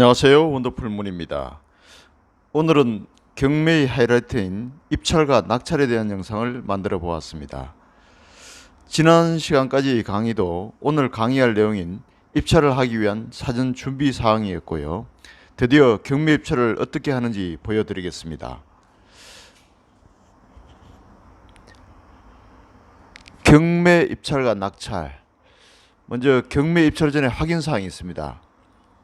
안녕하세요. 원더풀문입니다. 오늘은 경매의 하이라이트인 입찰과 낙찰에 대한 영상을 만들어 보았습니다. 지난 시간까지 강의도 오늘 강의할 내용인 입찰을 하기 위한 사전 준비 사항이었고요. 드디어 경매 입찰을 어떻게 하는지 보여드리겠습니다. 경매 입찰과 낙찰. 먼저 경매 입찰 전에 확인 사항이 있습니다.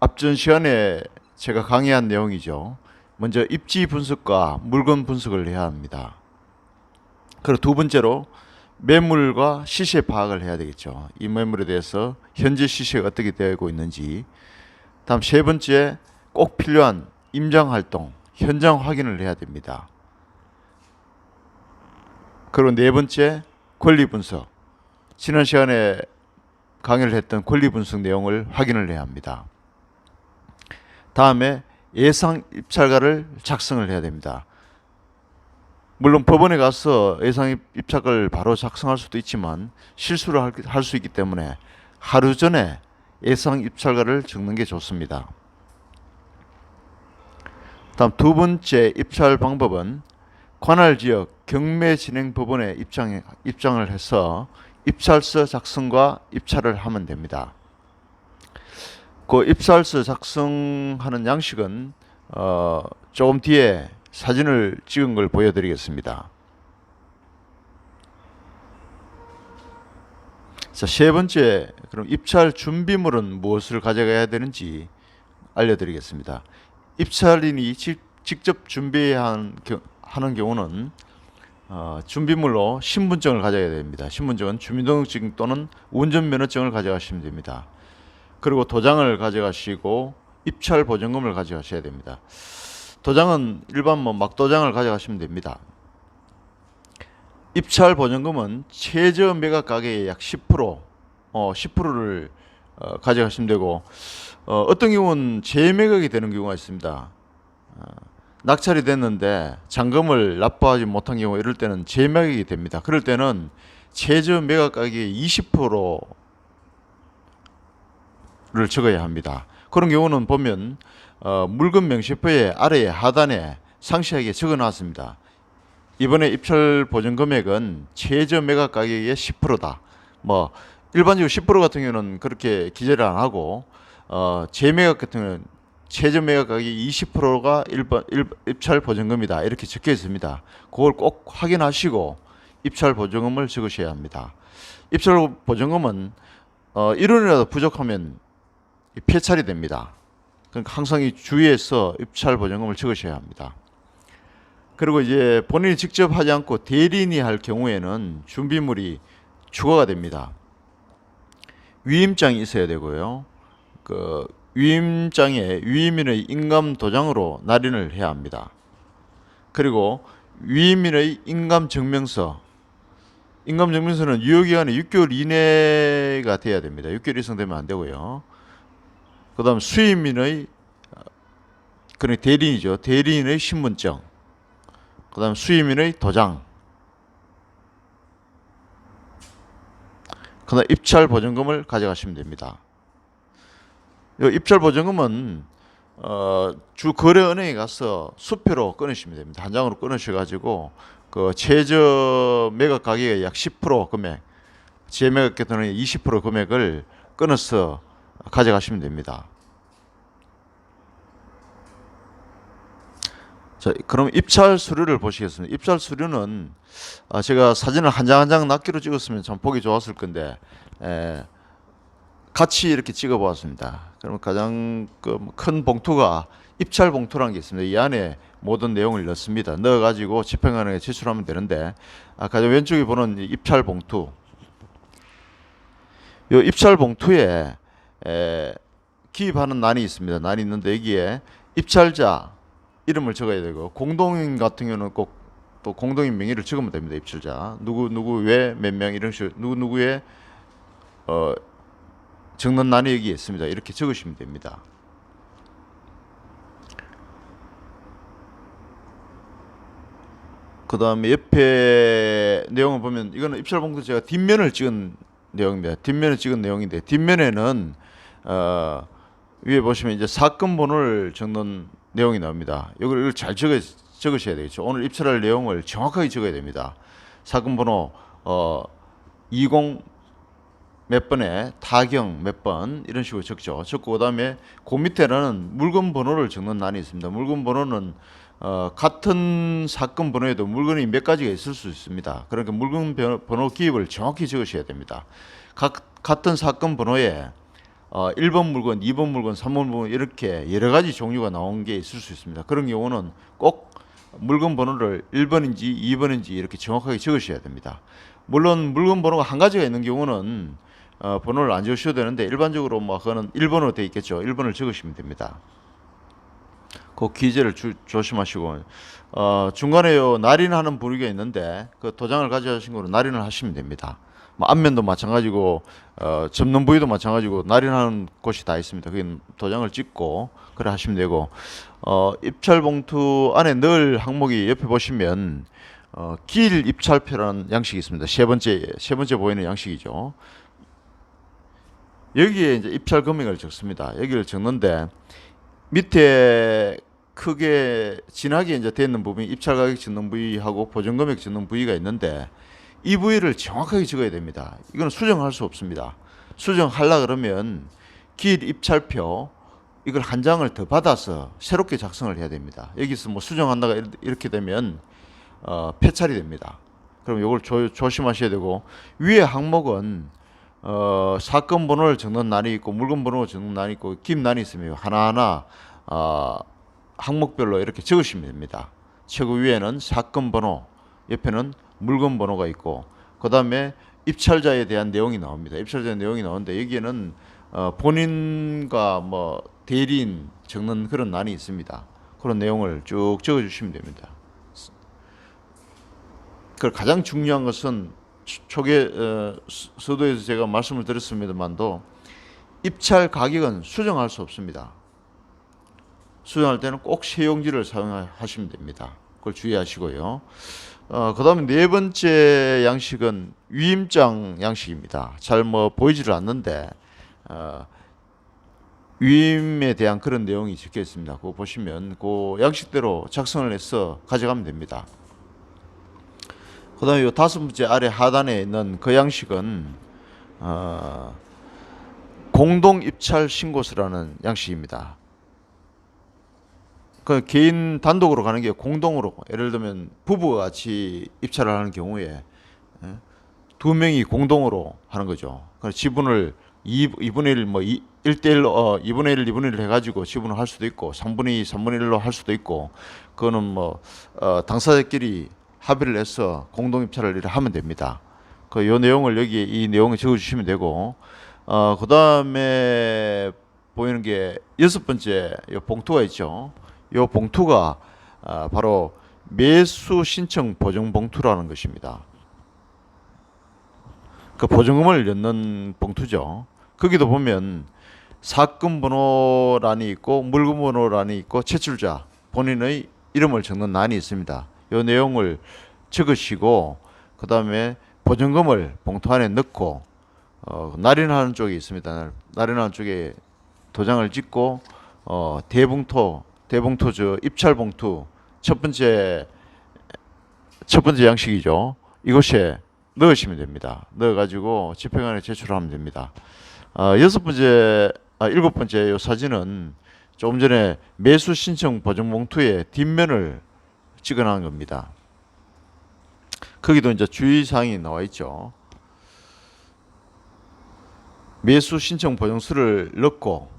앞전 시간에 제가 강의한 내용이죠. 먼저 입지 분석과 물건 분석을 해야 합니다. 그리고 두 번째로 매물과 시세 파악을 해야 되겠죠. 이 매물에 대해서 현재 시세가 어떻게 되고 있는지. 다음 세 번째, 꼭 필요한 임장 활동, 현장 확인을 해야 됩니다. 그리고 네 번째, 권리 분석. 지난 시간에 강의를 했던 권리 분석 내용을 확인을 해야 합니다. 다음에 예상 입찰가를 작성을 해야 됩니다. 물론 법원에 가서 예상 입찰가를 바로 작성할 수도 있지만 실수를 할 수 있기 때문에 하루 전에 예상 입찰가를 적는 게 좋습니다. 다음 두 번째 입찰 방법은 관할 지역 경매 진행 법원에 입장을 해서 입찰서 작성과 입찰을 하면 됩니다. 그 입찰서 작성하는 양식은 조금 뒤에 사진을 찍은 걸 보여드리겠습니다. 자, 세 번째, 그럼 입찰 준비물은 무엇을 가져가야 되는지 알려드리겠습니다. 입찰인이 직접 준비하는 경우는 준비물로 신분증을 가져야 됩니다. 신분증은 주민등록증 또는 운전면허증을 가져가시면 됩니다. 그리고 도장을 가져가시고 입찰 보증금을 가져가셔야 됩니다. 도장은 일반 막도장을 가져가시면 됩니다. 입찰 보증금은 최저 매각 가격의 약 10%를 가져가시면 되고 어떤 경우는 재매각이 되는 경우가 있습니다. 낙찰이 됐는데 잔금을 납부하지 못한 경우 이럴 때는 재매각이 됩니다. 그럴 때는 최저 매각 가격의 20%를 적어야 합니다. 그런 경우는 보면 물건 명시표의 아래 하단에 상세하게 적어 놨습니다. 이번에 입찰 보증 금액은 최저 매각 가격의 10%다. 일반적으로 10% 같은 경우는 그렇게 기재를 안 하고 재매각 같은 경우는 최저 매각 가격이 20%가 입찰 보증금이다. 이렇게 적혀 있습니다. 그걸 꼭 확인하시고 입찰 보증금을 적으셔야 합니다. 입찰 보증금은 1원이라도 부족하면 폐찰이 됩니다. 그러니까 항상 이 주의해서 입찰 보증금을 적으셔야 합니다. 그리고 이제 본인이 직접 하지 않고 대리인이 할 경우에는 준비물이 추가가 됩니다. 위임장이 있어야 되고요. 그 위임장에 위임인의 인감 도장으로 날인을 해야 합니다. 그리고 위임인의 인감증명서. 인감증명서는 유효기간이 6개월 이내가 돼야 됩니다. 6개월 이상 되면 안 되고요. 그 다음 수임인의, 그러니까 대리인이죠. 대리인의 신분증. 그 다음 수임인의 도장. 그 다음 입찰 보증금을 가져가시면 됩니다. 이 입찰 보증금은 주 거래은행에 가서 수표로 끊으시면 됩니다. 한 장으로 끊으셔가지고 그 최저 매각 가격의 약 10% 금액, 재매각 같은 20% 금액을 끊어서 가져가시면 됩니다. 자, 그럼 입찰 수료를 보시겠습니다. 입찰 수료는 제가 사진을 한 장 한 장 낱개로 찍었으면 참 보기 좋았을 건데 같이 이렇게 찍어 보았습니다. 그러면 가장 큰 봉투가 입찰 봉투라는 게 있습니다. 이 안에 모든 내용을 넣습니다. 넣어가지고 집행관에 제출하면 되는데 가장 왼쪽에 보는 입찰 봉투. 이 입찰 봉투에 기입하는 난이 있습니다. 난이 있는데 여기에 입찰자 이름을 적어야 되고 공동인 같은 경우는 꼭 또 공동인 명의를 적으면 됩니다. 입찰자 누구 왜 몇 명 이런 식으로 누구의 적는 난이 여기 있습니다. 이렇게 적으시면 됩니다. 그 다음에 옆에 내용을 보면 이거는 입찰 봉투 제가 뒷면을 찍은 내용입니다. 뒷면을 찍은 내용인데 뒷면에는 위에 보시면 이제 사건 번호를 적는 내용이 나옵니다. 이걸 잘 적으셔야 되겠죠. 오늘 입찰할 내용을 정확하게 적어야 됩니다. 사건 번호 20 몇 번에 타경 몇 번 이런 식으로 적죠. 적고 그다음에 그 밑에는 물건 번호를 적는欄이 있습니다. 물건 번호는 같은 사건 번호에도 물건이 몇 가지가 있을 수 있습니다. 그러니까 물건 번호 기입을 정확히 적으셔야 됩니다. 같은 사건 번호에 1번 물건, 2번 물건, 3번 물건 이렇게 여러 가지 종류가 나온 게 있을 수 있습니다. 그런 경우는 꼭 물건 번호를 1번인지 2번인지 이렇게 정확하게 적으셔야 됩니다. 물론 물건 번호가 한 가지가 있는 경우는 번호를 안 적으셔도 되는데 일반적으로 뭐 그거는 1번으로 되어 있겠죠. 1번을 적으시면 됩니다. 그 기재를 조심하시고 중간에 날인하는 부위가 있는데 그 도장을 가져가신 거로 날인을 하시면 됩니다. 뭐 앞면도 마찬가지고 접는 부위도 마찬가지고 날인하는 곳이 다 있습니다. 거기 도장을 찍고 그래 하시면 되고 입찰 봉투 안에 넣을 항목이 옆에 보시면 길 입찰표라는 양식이 있습니다. 세 번째 보이는 양식이죠. 여기에 이제 입찰 금액을 적습니다. 여기를 적는데 밑에 크게 진하게 이제 되어 있는 부분이 입찰 가격 적는 부위하고 보전 금액 적는 부위가 있는데 이 부위를 정확하게 적어야 됩니다. 이건 수정할 수 없습니다. 수정하려 그러면 길 입찰표 이걸 한 장을 더 받아서 새롭게 작성을 해야 됩니다. 여기서 뭐 수정한다가 이렇게 되면 폐찰이 됩니다. 그럼 이걸 조심하셔야 되고 위에 항목은 사건 번호를 적는欄이 있고 물건 번호를 적는欄이 있고 긴欄이 있으면 하나하나 항목별로 이렇게 적으시면 됩니다. 최고 위에는 사건 번호, 옆에는 물건 번호가 있고 그 다음에 입찰자에 대한 내용이 나옵니다. 입찰자의 내용이 나오는데 여기에는 본인과 뭐 대리인 적는 그런欄이 있습니다. 그런 내용을 쭉 적어주시면 됩니다. 그 가장 중요한 것은 초기에 서두에서 제가 말씀을 드렸습니다만도 입찰 가격은 수정할 수 없습니다. 수정할 때는 꼭 세용지를 사용하시면 됩니다. 그걸 주의하시고요. 그 다음에 네 번째 양식은 위임장 양식입니다. 잘 뭐 보이지를 않는데 위임에 대한 그런 내용이 적혀 있습니다. 그거 보시면 그 양식대로 작성을 해서 가져가면 됩니다. 그 다음에 이 다섯 번째 아래 하단에 있는 그 양식은 공동 입찰 신고서라는 양식입니다. 그 개인 단독으로 가는 게 공동으로, 예를 들면 부부가 같이 입찰을 하는 경우에 두 명이 공동으로 하는 거죠. 그래서 지분을 2분의 1, 뭐 1대1로 2분의 1, 2분의 1 해가지고 지분을 할 수도 있고 3분의 2, 3분의 1로 할 수도 있고 그거는 뭐 당사자끼리 합의를 해서 공동 입찰을 하면 됩니다. 그 요 내용을 여기 이 내용을 적어주시면 되고 그 다음에 보이는 게 여섯 번째 요 봉투가 있죠. 요 봉투가 바로 매수 신청 보증 봉투라는 것입니다. 그 보증금을 넣는 봉투죠. 거기도 보면 사건 번호란이 있고 물건 번호란이 있고 채출자 본인의 이름을 적는 란이 있습니다. 이 내용을 적으시고 그 다음에 보증금을 봉투 안에 넣고 날인하는 쪽이 있습니다. 날인하는 쪽에 도장을 찍고 대봉투 저 입찰 봉투 첫 번째 양식이죠. 이것에 넣으시면 됩니다. 넣어가지고 집행관에 제출하면 됩니다. 일곱 번째 요 사진은 조금 전에 매수 신청 보증 봉투의 뒷면을 찍어놓은 겁니다. 거기도 이제 주의사항이 나와 있죠. 매수 신청 보증서를 넣고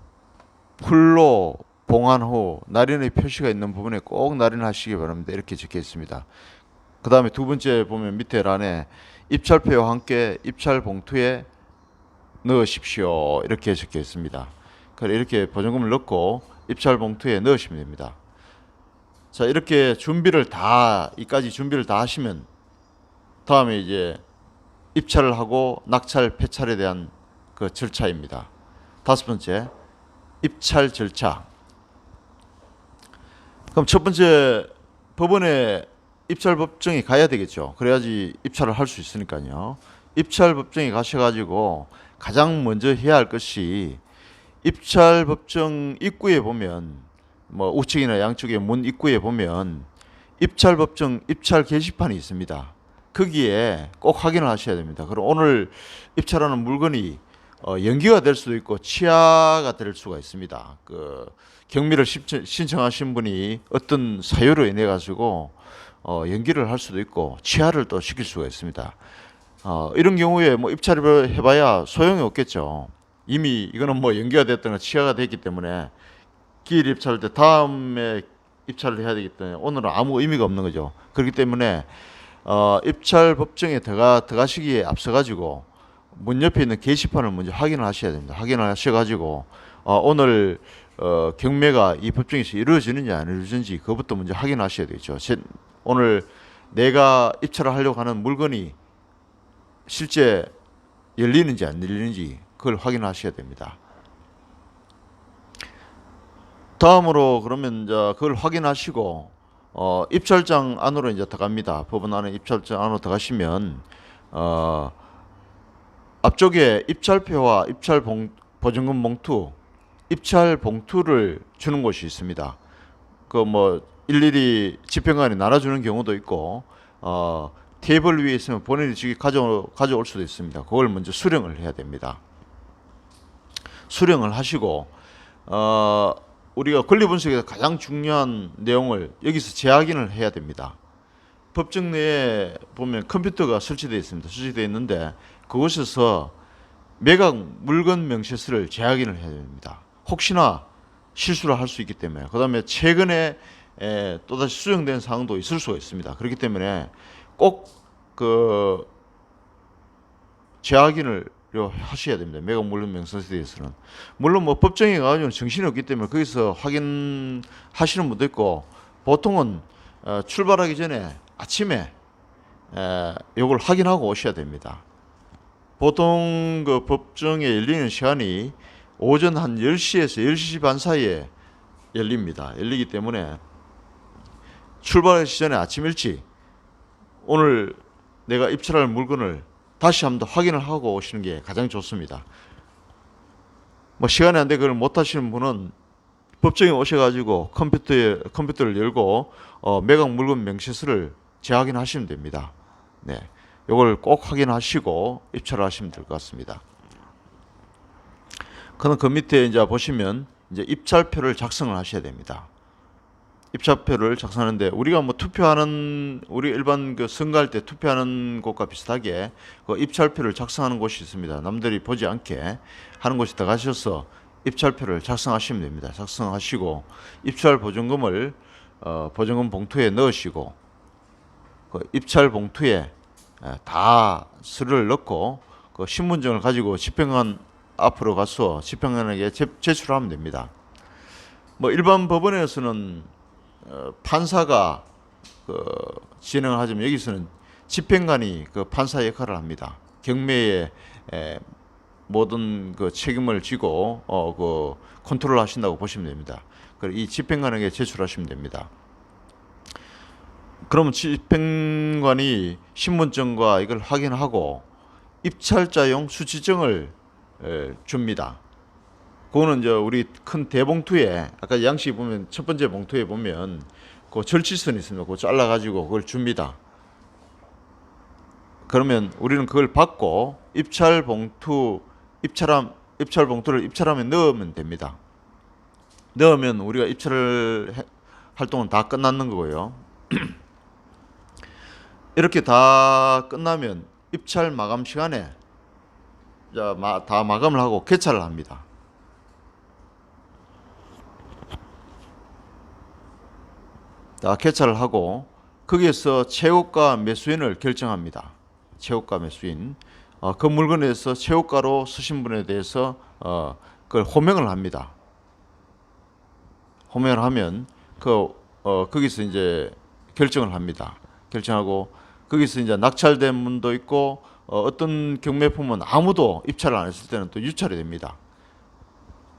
풀로 봉한 후 날인의 표시가 있는 부분에 꼭 날인하시기 바랍니다. 이렇게 적혀 있습니다. 그 다음에 두 번째 보면 밑에 란에 입찰표와 함께 입찰 봉투에 넣으십시오. 이렇게 적혀 있습니다. 이렇게 보증금을 넣고 입찰 봉투에 넣으시면 됩니다. 자, 이렇게 이까지 준비를 다 하시면 다음에 이제 입찰을 하고 낙찰, 폐찰에 대한 그 절차입니다. 다섯 번째, 입찰 절차. 그럼 첫 번째, 법원에 입찰 법정에 가야 되겠죠. 그래야지 입찰을 할 수 있으니까요. 입찰 법정에 가셔가지고 가장 먼저 해야 할 것이 입찰 법정 입구에 보면 뭐 우측이나 양쪽의 문 입구에 보면 입찰 법정 입찰 게시판이 있습니다. 거기에 꼭 확인을 하셔야 됩니다. 그럼 오늘 입찰하는 물건이 연기가 될 수도 있고 취하가 될 수가 있습니다. 그 경미를 신청하신 분이 어떤 사유로 인해 가지고 연기를 할 수도 있고 취하를 또 시킬 수가 있습니다. 이런 경우에 뭐 입찰을 해봐야 소용이 없겠죠. 이미 이거는 뭐 연기가 됐거나 취하가 됐기 때문에 기일 입찰할 때 다음에 입찰을 해야 되기 때문에 오늘은 아무 의미가 없는 거죠. 그렇기 때문에 입찰 법정에 들어가시기에 앞서 가지고 문 옆에 있는 게시판을 먼저 확인을 하셔야 됩니다. 확인을 하셔가지고 오늘 경매가 이 법정에서 이루어지는지 안 이루어지는지 그것부터 먼저 확인하셔야 되죠. 오늘 내가 입찰을 하려고 하는 물건이 실제 열리는지 안 열리는지 그걸 확인하셔야 됩니다. 다음으로 그러면 이제 그걸 확인하시고 입찰장 안으로 이제 들어갑니다. 법원 안에 입찰장 안으로 들어가시면 앞쪽에 입찰표와 보증금 봉투, 입찰 봉투를 주는 곳이 있습니다. 그 뭐 일일이 집행관이 나눠주는 경우도 있고 테이블 위에 있으면 본인이 직접 가져올 수도 있습니다. 그걸 먼저 수령을 해야 됩니다. 수령을 하시고 우리가 권리 분석에서 가장 중요한 내용을 여기서 재확인을 해야 됩니다. 법정 내에 보면 컴퓨터가 설치되어 있습니다. 설치되어 있는데 그곳에서 매각 물건 명세서를 재확인을 해야 됩니다. 혹시나 실수를 할 수 있기 때문에. 그 다음에 최근에 또다시 수정된 사항도 있을 수가 있습니다. 그렇기 때문에 꼭 그 재확인을 하셔야 됩니다. 매각 물건 명세서에 대해서는. 물론 뭐 법정에 가가지고 정신이 없기 때문에 거기서 확인하시는 분도 있고 보통은 출발하기 전에 아침에 이걸 확인하고 오셔야 됩니다. 보통 그 법정에 열리는 시간이 오전 한 10시에서 10시 반 사이에 열립니다. 열리기 때문에 출발하기 전에 아침 일찍 오늘 내가 입찰할 물건을 다시 한번 더 확인을 하고 오시는 게 가장 좋습니다. 뭐 시간이 안 돼 그걸 못 하시는 분은 법정에 오셔가지고 컴퓨터를 열고 매각 물건 명세서를 재확인하시면 됩니다. 네, 이걸 꼭 확인하시고 입찰을 하시면 될 것 같습니다. 그럼 그 밑에 이제 보시면 이제 입찰표를 작성을 하셔야 됩니다. 입찰표를 작성하는데 우리가 뭐 투표하는 우리 일반 그 선거할 때 투표하는 곳과 비슷하게 그 입찰표를 작성하는 곳이 있습니다. 남들이 보지 않게 하는 곳에 들어가셔서 입찰표를 작성하시면 됩니다. 작성하시고 입찰 보증금을 보증금 봉투에 넣으시고 그 입찰 봉투에 다 수를 넣고 그 신분증을 가지고 집행관 앞으로 가서 집행관에게 제출하면 됩니다. 뭐 일반 법원에서는 판사가 진행을 하지만 여기서는 집행관이 그 판사 역할을 합니다. 경매에 모든 그 책임을 지고 그 컨트롤 하신다고 보시면 됩니다. 이 집행관에게 제출하시면 됩니다. 그러면 집행관이 신분증과 이걸 확인하고 입찰자용 수취증을 줍니다. 그거는 이제 우리 큰 대봉투에 아까 양식 보면 첫 번째 봉투에 보면 그 절취선이 있습니다. 그거 잘라가지고 그걸 줍니다. 그러면 우리는 그걸 받고 입찰 봉투를 입찰함에 넣으면 됩니다. 넣으면 우리가 입찰을 활동은 다 끝났는 거고요. 이렇게 다 끝나면 입찰 마감 시간에 다 마감을 하고 개찰을 합니다. 다 개찰을 하고 거기에서 최고가 매수인을 결정합니다. 최고가 매수인. 그 물건에 대해서 최고가로 쓰신 분에 대해서 그걸 호명을 합니다. 호명을 하면 거기서 이제 결정을 합니다. 결정하고 거기서 이제 낙찰된 분도 있고 어떤 경매품은 아무도 입찰을 안 했을 때는 또 유찰이 됩니다.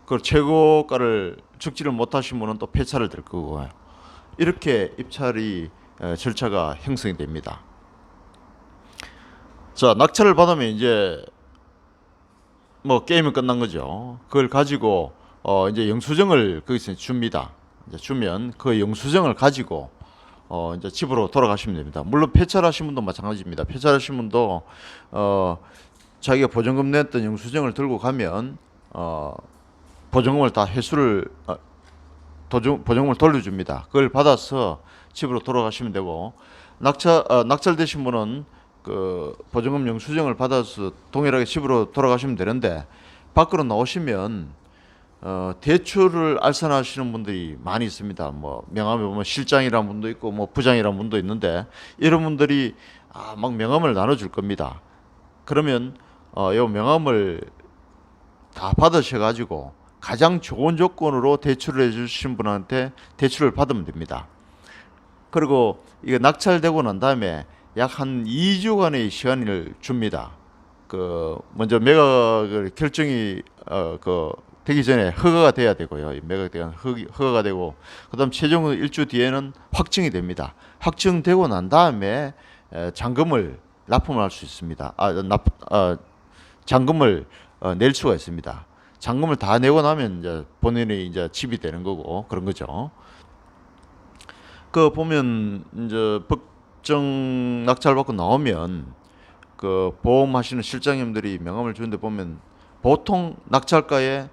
그 최고가를 적지를 못하신 분은 또 폐차를 될 거고요. 이렇게 입찰이 절차가 형성이 됩니다. 자, 낙찰을 받으면 이제 뭐 게임은 끝난 거죠. 그걸 가지고 이제 영수증을 거기서 줍니다. 이제 주면 그 영수증을 가지고 이제 집으로 돌아가시면 됩니다. 물론 폐찰하신 분도 마찬가지입니다. 폐찰하신 분도 자기가 보증금 냈던 영수증을 들고 가면 보증금을 다 회수를 보증금을 돌려줍니다. 그걸 받아서 집으로 돌아가시면 되고 낙찰되신 분은 그 보증금 영수증을 받아서 동일하게 집으로 돌아가시면 되는데 밖으로 나오시면 대출을 알선하시는 분들이 많이 있습니다. 뭐 명함에 보면 실장이라는 분도 있고 뭐 부장이라는 분도 있는데 이런 분들이 막 명함을 나눠줄 겁니다. 그러면 이 명함을 다 받으셔가지고 가장 좋은 조건으로 대출을 해주신 분한테 대출을 받으면 됩니다. 그리고 이게 낙찰되고 난 다음에 약 한 2주간의 시간을 줍니다. 그 먼저 매각을 결정이 되기 전에 허가가 돼야 되고요. 매각에 대한 허가가 되고 그다음 최종 1주 뒤에는 확정이 됩니다. 확정되고 난 다음에 잔금을 납품을 할 수 있습니다. 잔금을 낼 수가 있습니다. 잔금을 다 내고 나면 이제 본인이 이제 집이 되는 거고 그런 거죠. 그 보면 이제 법정 낙찰 받고 나오면 그 보험하시는 실장님들이 명함을 주는데 보면 보통 낙찰가의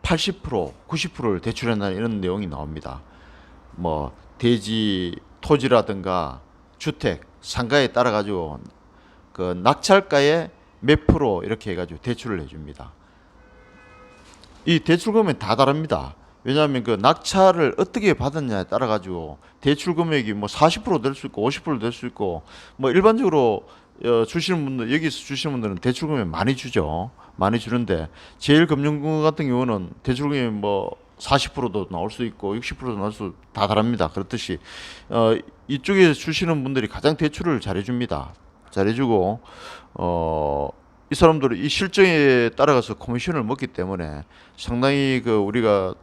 80%, 90%를 대출한다 이런 내용이 나옵니다. 뭐 대지, 토지라든가 주택, 상가에 따라 가지고 그 낙찰가의 몇 프로 이렇게 해가지고 대출을 해줍니다. 이 대출 금액이 다 다릅니다. 왜냐하면 그 낙찰을 어떻게 받았냐에 따라 가지고 대출 금액이 뭐 40% 될 수 있고 50% 될 수 있고 뭐 일반적으로 주시는 분들 여기서 주시는 분들은 대출 금액 많이 주죠. 많이 주는데 제일금융권 같은 경우는 대출 금액 뭐 40%도 나올 수 있고 60%도 나올 수 다 다릅니다. 그렇듯이 이쪽에 주시는 분들이 가장 대출을 잘해줍니다. 잘해주고 이 사람들은 이 실정에 따라가서 커미션을 먹기 때문에 상당히 그 우리가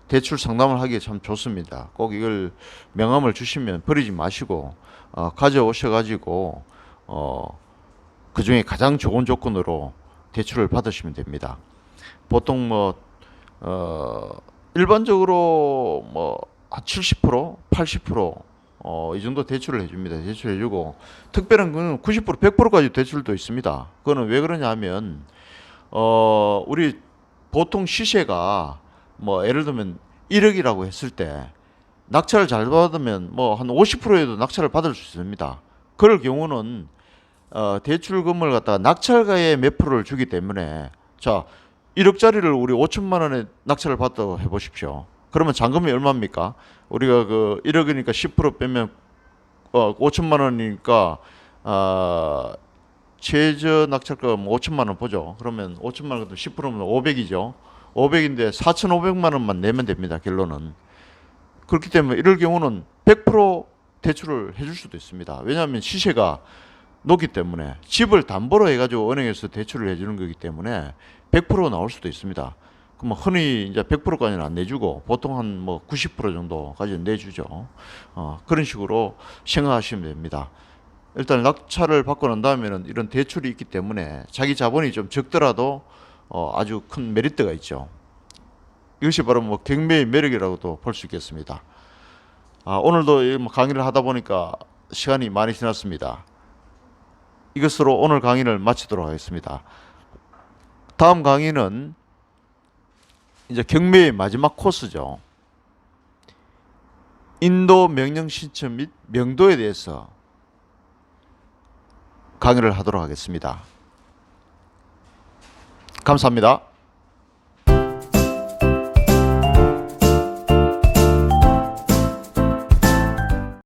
대출 상담을 하기에 참 좋습니다. 꼭 이걸 명함을 주시면 버리지 마시고 가져오셔가지고 그 중에 가장 좋은 조건으로 대출을 받으시면 됩니다. 보통 뭐 일반적으로 뭐 한 70%, 80%이 정도 대출을 해줍니다. 대출해주고 특별한 거는 90%, 100%까지 대출도 있습니다. 그거는 왜 그러냐 하면 우리 보통 시세가 뭐 예를 들면 1억이라고 했을 때 낙찰을 잘 받으면 뭐 한 50%에도 낙찰을 받을 수 있습니다. 그럴 경우는 대출금을 갖다가 낙찰가의 몇 프로를 주기 때문에 자 1억짜리를 우리 5천만 원에 낙찰을 받다고 해보십시오. 그러면 잔금이 얼마입니까? 우리가 그 1억이니까 10% 빼면 5천만 원이니까 최저 낙찰가 뭐 5천만 원 보죠. 그러면 5천만 원 같으면 10%면 500이죠. 500인데 4,500만 원만 내면 됩니다. 결론은. 그렇기 때문에 이럴 경우는 100% 대출을 해줄 수도 있습니다. 왜냐하면 시세가 높기 때문에 집을 담보로 해가지고 은행에서 대출을 해주는 거기 때문에 100% 나올 수도 있습니다. 그럼 흔히 이제 100%까지는 안 내주고 보통 한 뭐 90% 정도까지 내주죠. 그런 식으로 생각하시면 됩니다. 일단 낙찰을 받고 난 다음에는 이런 대출이 있기 때문에 자기 자본이 좀 적더라도 아주 큰 메리트가 있죠. 이것이 바로 뭐 경매의 매력이라고도 볼 수 있겠습니다. 오늘도 강의를 하다 보니까 시간이 많이 지났습니다. 이것으로 오늘 강의를 마치도록 하겠습니다. 다음 강의는 이제 경매의 마지막 코스죠. 인도 명령 신청 및 명도에 대해서 강의를 하도록 하겠습니다. 감사합니다.